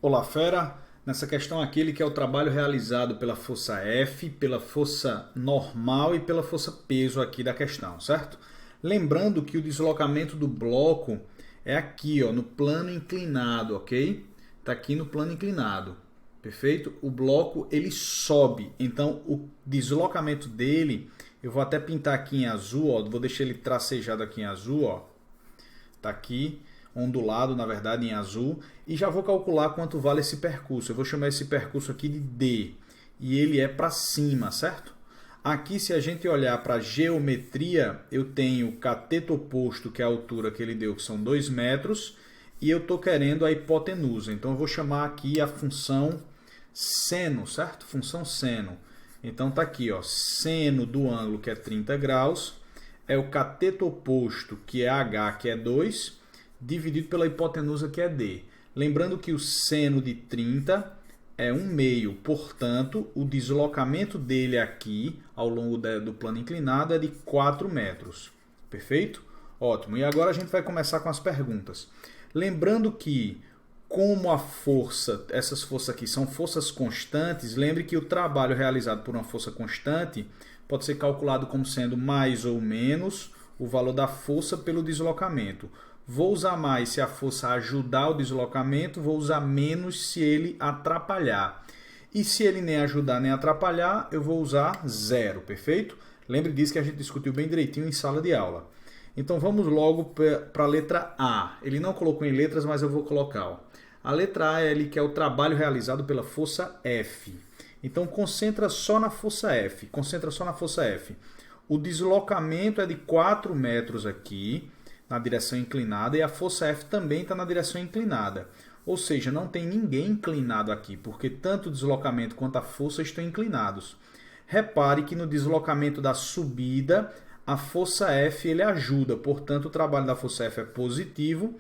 Olá, fera! Nessa questão aqui ele quer o trabalho realizado pela força F, pela força normal e pela força peso aqui da questão, certo? Lembrando que o deslocamento do bloco é aqui, ó, no plano inclinado, ok? Está aqui no plano inclinado, perfeito? O bloco ele sobe, então o deslocamento dele, eu vou até pintar aqui em azul, ó, vou deixar ele tracejado aqui em azul, ó. Tá aqui, ondulado, na verdade, em azul. E já vou calcular quanto vale esse percurso. Eu vou chamar esse percurso aqui de D. E ele é para cima, certo? Aqui, se a gente olhar para a geometria, eu tenho o cateto oposto, que é a altura que ele deu, que são 2 metros. E eu estou querendo a hipotenusa. Então, eu vou chamar aqui a função seno, certo? Função seno. Então, tá aqui, ó, seno do ângulo, que é 30 graus. É o cateto oposto, que é H, que é 2, dividido pela hipotenusa, que é D. Lembrando que o seno de 30 é 1/2, portanto, o deslocamento dele aqui, ao longo do plano inclinado, é de 4 metros. Perfeito? Ótimo. E agora a gente vai começar com as perguntas. Lembrando que, como a força, essas forças aqui são forças constantes, lembre que o trabalho realizado por uma força constante pode ser calculado como sendo mais ou menos o valor da força pelo deslocamento. Vou usar mais se a força ajudar o deslocamento, vou usar menos se ele atrapalhar. E se ele nem ajudar nem atrapalhar, eu vou usar 0, perfeito? Lembre disso que a gente discutiu bem direitinho em sala de aula. Então vamos logo para a letra A. Ele não colocou em letras, mas eu vou colocar. Ó. A letra A é ele que é o trabalho realizado pela força F. Então concentra só na força F. Concentra só na força F. O deslocamento é de 4 metros aqui, na direção inclinada, e a força F também está na direção inclinada. Ou seja, não tem ninguém inclinado aqui, porque tanto o deslocamento quanto a força estão inclinados. Repare que no deslocamento da subida, a força F ele ajuda, portanto o trabalho da força F é positivo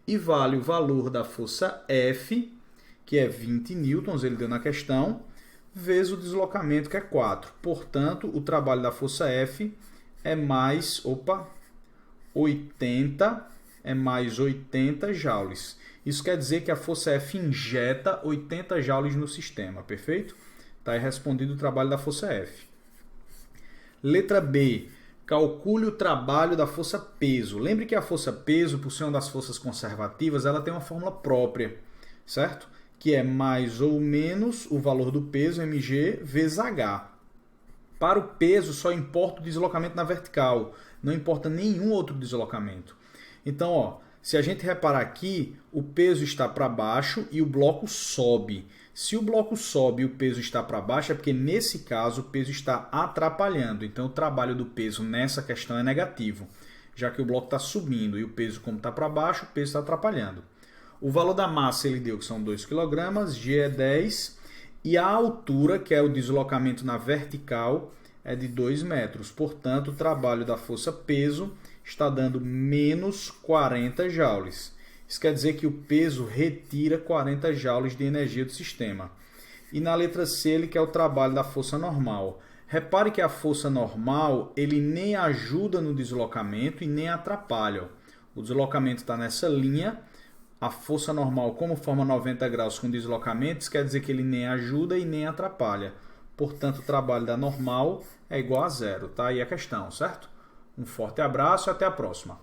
e vale o valor da força F, que é 20 newtons, ele deu na questão, vezes o deslocamento, que é 4. Portanto, o trabalho da força F é mais 80 joules. Isso quer dizer que a força F injeta 80 joules no sistema, perfeito? Está aí respondido o trabalho da força F. Letra B. Calcule o trabalho da força peso. Lembre que a força peso, por ser uma das forças conservativas, ela tem uma fórmula própria, certo? Que é mais ou menos o valor do peso, mg, vezes h. Para o peso, só importa o deslocamento na vertical, não importa nenhum outro deslocamento. Então, ó, se a gente reparar aqui, o peso está para baixo e o bloco sobe. Se o bloco sobe e o peso está para baixo, é porque nesse caso o peso está atrapalhando. Então, o trabalho do peso nessa questão é negativo, já que o bloco está subindo e o peso, como está para baixo, o peso está atrapalhando. O valor da massa ele deu que são 2 kg, G é 10, e a altura, que é o deslocamento na vertical, é de 2 metros. Portanto, o trabalho da força peso está dando menos 40 joules. Isso quer dizer que o peso retira 40 joules de energia do sistema. E na letra C, ele quer o trabalho da força normal. Repare que a força normal ele nem ajuda no deslocamento e nem atrapalha. O deslocamento está nessa linha. A força normal, como forma 90 graus com deslocamentos, quer dizer que ele nem ajuda e nem atrapalha. Portanto, o trabalho da normal é igual a 0. Tá aí a questão, certo? Um forte abraço e até a próxima.